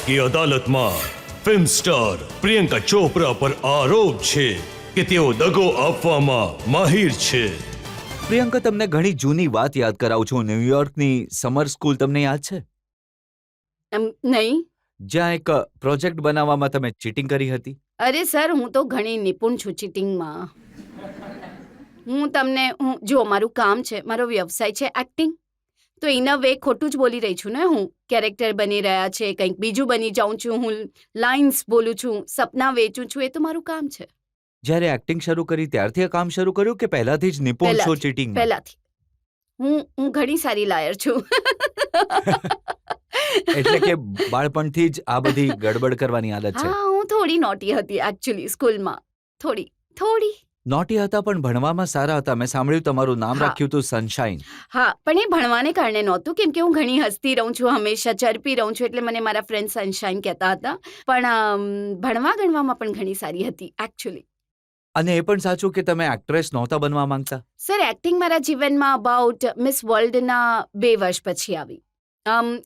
की अदालत में फिल्म स्टार प्रियंका चोपड़ा पर आरोप છે કે તેઓ દગો આપવામાં માહિર છે। પ્રિયંકા, તમને ઘણી જૂની વાત યાદ કરાવું છું। ન્યુયોર્કની સમર સ્કૂલ તમને યાદ છે? નહીં। જ્યાં એક પ્રોજેક્ટ બનાવવામાં તમે ચીટિંગ કરી હતી। અરે સર, હું તો ઘણી નિપુણ છું ચીટિંગમાં। જો મારું કામ છે, મારો વ્યવસાય છે એક્ટિંગ, તો ઇન અ વે ખોટું જ બોલી રહી છું ને હું। કેરેક્ટર બની રહ્યા છે, કંઈક બીજું બની જાઉં છું, હું લાઇન્સ બોલું છું, સપના વેચું છું, એ તો મારું કામ છે। જ્યારે એક્ટિંગ શરૂ કરી ત્યારથી આ કામ શરૂ કર્યું કે પહેલાથી જ નિપુણ છો ચીટિંગ? પહેલાથી હું ઘણી સારી લાયર છું। એટલે કે બાળપણથી જ આ બધી ગડબડ કરવાની આદત છે? હા, હું થોડી નોટી હતી એકચ્યુઅલી સ્કૂલમાં, થોડી। નોટી હતા પણ ભણવામાં સારા હતા। મેં સાંભળ્યું તમારું નામ હા. રાખ્યું હતું સનશાઇન। હા, પણ એ ભણવાને કારણે નહોતું, કેમ કે હું ઘણી હસતી રહું છું, હંમેશા ચરપી રહું છું, એટલે મને મારા ફ્રેન્ડ સનશાઇન કહેતા હતા। પણ ભણવા ગણવામાં પણ ઘણી સારી હતી એકચ્યુઅલી। અને એ પણ સાચું કે તમે એક્ટ્રેસ નહોતા બનવા માંગતા? સર, એક્ટિંગ મારા જીવનમાં અબાઉટ મિસ વર્લ્ડના 2 વર્ષ પછી આવી।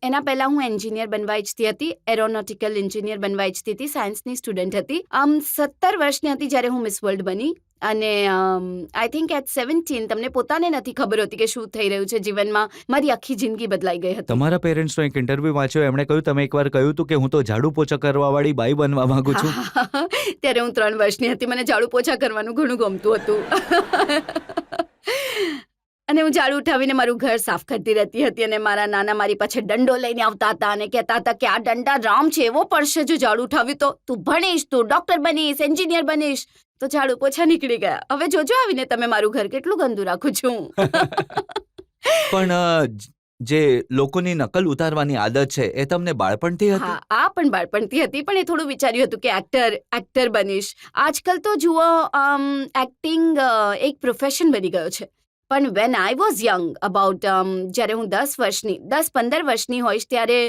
એના પહેલા હું એન્જિનિયર બનવા ઈચ્છતી હતી, એરોનોટિકલ એન્જિનિયર બનવા ઈચ્છતી હતી, સાયન્સની સ્ટુડન્ટ હતી। 17 વર્ષની હતી જ્યારે હું મિસ વર્લ્ડ બની, અને આઈ થિંક એટ 17 તમને પોતાને નથી ખબર હોતી કે શું થઈ રહ્યું છે જીવનમાં। મારી આખી જિંદગી બદલાઈ ગઈ હતી। તમારા પેરેન્ટ્સનો એક ઇન્ટરવ્યુ વાંચ્યો, એમણે કહ્યું તમે એકવાર કહ્યું હતું કે હું તો ઝાડુ પોછા કરવાવાળી બાઈ બનવા માંગુ છું। ત્યારે હું 3 વર્ષની હતી, મને ઝાડુ પોછા કરવાનું ઘણું ગમતું હતું। અને હું ઝાડુ ઉઠાવીને મારું ઘર સાફ કરતી રહેતી હતી, અને મારા નાના મારી પાછળ દંડો લઈને આવતા હતા અને કહેતા હતા કે આ દંડા રામ છે એવો પડશે જો ઝાડુ ઉઠાવ્યું તો, તું ભણીશ, તું ડોક્ટર બનીશ, એન્જિનિયર બનીશ। તો ઝાડુ પોછા નીકળી ગયા। હવે જોજો આવીને તમે મારું ઘર કેટલું ગંદુ રાખું છું। પણ જે લોકોની નકલ ઉતારવાની આદત છે એ તમને બાળપણથી હતી? હા, આ પણ બાળપણથી હતી, પણ એ થોડું વિચાર્યું હતું કે એક્ટર બનીશ। આજકાલ તો જુઓ, એક્ટિંગ એક પ્રોફેશન બની ગયો છે। પણ when I was young, about જ્યારે હું 10-15 વર્ષની હોઈશ, ત્યારે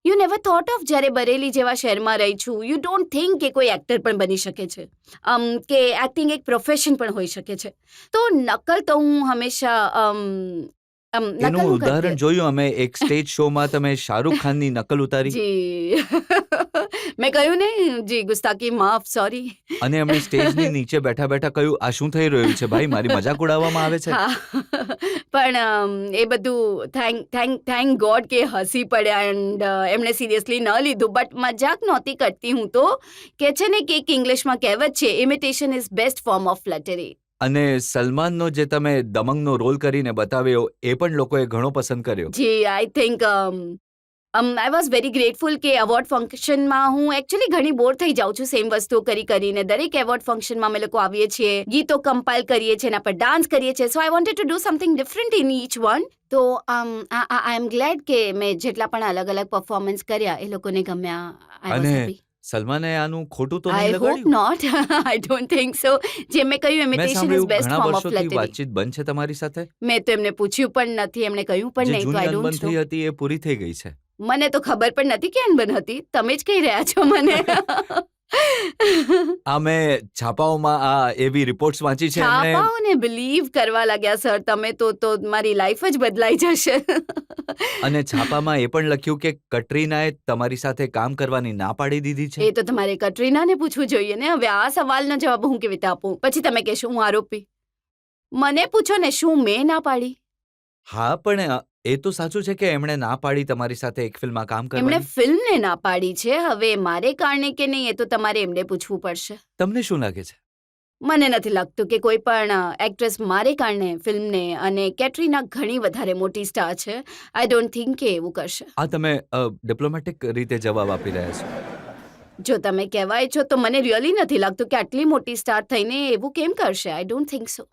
યુ નેવર થોટ ઓફ, જ્યારે બરેલી જેવા શહેરમાં રહી છું, યુ ડોન્ટ થિંક કે કોઈ એક્ટર પણ બની શકે છે, કે એક્ટિંગ એક પ્રોફેશન પણ હોઈ શકે છે। તો નકલ તો હું હંમેશા એનું ઉદાહરણ જોયું અમે એક સ્ટેજ શોમાં, તમે શાહરુખ ખાનની નકલ ઉતારી। જી મેં કહ્યું ને, જી ગુસ્તાકી માફ, સોરી। અને એમણે સ્ટેજની નીચે બેઠા બેઠા કહ્યું આ શું થઈ રહ્યું છે ભાઈ, મારી મજાક ઉડાવવામાં આવે છે? હા, પણ એ બધું થેન્ક ગોડ કે હસી પડ્યા, એન્ડ એમણે સિરિયસલી ન લીધું, બટ મજાક નહોતી કરતી હું તો। કે છે ને કે એક ઇંગ્લિશમાં કહેવત છે, imitation is best form of flattery. અને સલમાનનો જે તમે દમંગનો રોલ કરીને બતાવ્યો એ પણ લોકોએ ઘણો પસંદ કર્યો। જી, I think I was very grateful કે એવોર્ડ ફંક્શનમાં હું એકચ્યુઅલી ઘણી બોર થઈ જાઉં છું સેમ વસ્તુઓ કરીને। દરેક એવોર્ડ ફંક્શનમાં અમે લોકો આવીએ છીએ, ગીતો કમ્પાઇલ કરીએ છીએ, એના પર ડાન્સ કરીએ છીએ, so I wanted to do something different in each one. તો આઈ એમ ગ્લેડ કે મેં જેટલા પણ અલગ અલગ પરફોર્મન્સ કર્યા એ લોકોને ગમ્યા। I was happy. સલમાને આનું ખોટું તો આઈ નહીં હોપ લગાડ્યું? Not, I don't think so. જેમ મેં કહ્યું, મેં ઇમિટેશન ઇઝ સાંભળ્યું બેસ્ટ ઘણા ફોર્મ ઓફ વર્ષોથી ફ્લેટરી। વાતચીત બંધ છે તમારી સાથે? મેં તો એમને પૂછ્યું પણ નથી, એમણે કહ્યું પણ જે નહીં, તો જૂની આઈ ડોન્ટ અનબન નો। થઈ હતી એ પૂરી થઈ ગઈ છે? મને તો ખબર પણ નથી કે અનબન હતી, તમે જ કહી રહ્યા છો મને। આ મેં છાપાઓમાં આ એવી રિપોર્ટ્સ વાંચી છે એમણે। છાપાઓને બિલીવ કરવા લાગ્યા સર તમે, તો મારી લાઈફ જ બદલાઈ જશે। અને છાપામાં એ પણ લખ્યું કે કટરીનાએ તમારી સાથે કામ કરવાની ના પાડી દીધી છે? એ તો તમારે કટરીનાને પૂછવું જોઈએ ને। હવે આ સવાલનો જવાબ હું કેવી રીતે આપું? પછી તમે કહેશો હું આરોપી। મને પૂછો ને, શું મેં ના પાડી? હા, પણ એ તો સાચું છે કે એમણે ના પાડી તમારી સાથે એક ફિલ્મમાં કામ એમણે કરવાની। ફિલ્મને ના પાડી છે, હવે મારે કારણે કે નહીં એ તો તમારે એમને પૂછવું પડશે। તમને શું લાગે છે? મને નથી લાગતું કે કોઈ પણ એક્ટ્રેસ મારે કારણે ફિલ્મને, અને કેટરીના ઘણી વધારે મોટી સ્ટાર છે, આઈ ડોન્ટ થિંક કે એવું કરશે। આ તમે ડિપ્લોમેટિક રીતે જવાબ આપી રહ્યા છો? જો તમે કહેવાય છો તો મને રિયલી નથી લાગતું કે આટલી મોટી સ્ટાર થઈને એવું કેમ કરશે, આઈ ડોન્ટ થિંક સો।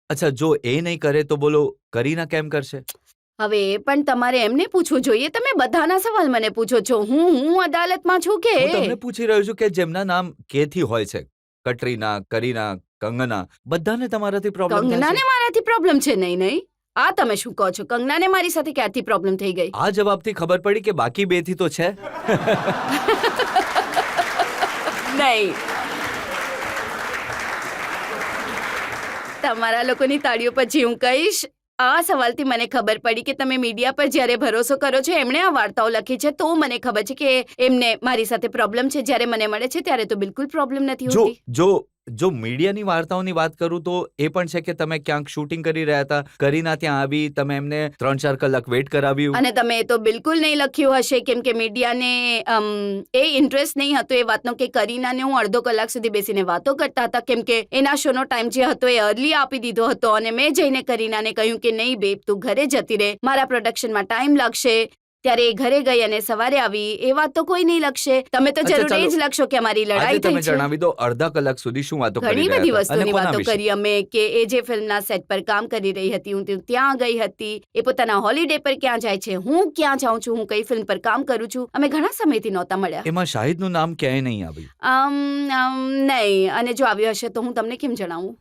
અચ્છા, જો એ નહીં કરે તો બોલો કરીના કેમ કરશે? હવે એ પણ તમારે એમને પૂછવું જોઈએ। તમે બધાના સવાલ મને પૂછો છો, હું અદાલતમાં છું કે? હું તમને પૂછી રહ્યો છું કે જેમના નામ કે થી હોય છે, કટરીના, કરીના, કંગના, બધાને તમારાથી પ્રોબ્લેમ થાય કંગનાને છે? મારાથી પ્રોબ્લેમ છે? નહીં, આ તમે શું કહો છો? કંગનાને મારી સાથે ક્યારથી પ્રોબ્લેમ થઈ ગઈ? આ જવાબથી ખબર પડી કે બાકી બે થી તો છે। નહીં, તમારા લોકોની તાળીઓ પછી હું કહીશ આ સવાલથી મને ખબર પડી કે તમે મીડિયા પર જ્યારે ભરોસો કરો છો એમણે આ વાર્તાઓ લખી છે તો મને ખબર છે કે એમને મારી સાથે પ્રોબ્લેમ છે. જ્યારે મને મળે છે ત્યારે તો બિલકુલ પ્રોબ્લેમ નથી જો હોતી. જો મીડિયાની વાર્તાઓની વાત કરું તો એ પણ છે કે તમે ક્યાંક શૂટિંગ કરી રહ્યા હતા, કરીના ત્યાં આવી, તમે એમને 3-4 કલાક વેઇટ કરાવ્યું. અને તમે એ તો બિલકુલ નહીં લખ્યું હશે કેમ કે મીડિયાને એ ઇન્ટરેસ્ટ નહીં હતો એ વાતનો કે કરીનાને હું અડધો કલાક સુધી બેસીને વાતો કરતા હતા કેમ કે એના શોનો ટાઈમ જે હતો એ અર્લી આપી દીધો હતો અને મેં જઈને કરીનાને કહ્યું કે નહીં બેબ તું ઘરે જતી રહે, મારા પ્રોડક્શનમાં ટાઈમ લાગશે. ત્યારે એ ઘરે ગઈ અને સવારે આવી. એ વાત તો કોઈ નહીં લખશે. તમે તો અચ્છા, જરૂર એ ચાલો. જ લખશો કે અમારી આજે લડાઈ તમે થઈ છે. જણાવી દો અડધા કલાક સુધી શું વાતો કરી ઘણી રહ્યા બધી હતા અને વસ્તુની કોના વાતો વિશે? કરી અમે કે એ જે ફિલ્મના સેટ પર કામ કરી રહી હતી હું ત્યાં ગઈ હતી, એ પોતાના હોલિડે પર ક્યાં જાય છે, હું ક્યાં જાઉં છું, હું કઈ ફિલ્મ પર કામ કરું છું. અમે ઘણા સમયથી નહોતા મળ્યા. એમાં શાહિદનું નામ ક્યાંય નહીં આવ્યું. નહીં, અને જો આવ્યો હશે તો હું તમને કેમ જણાવું?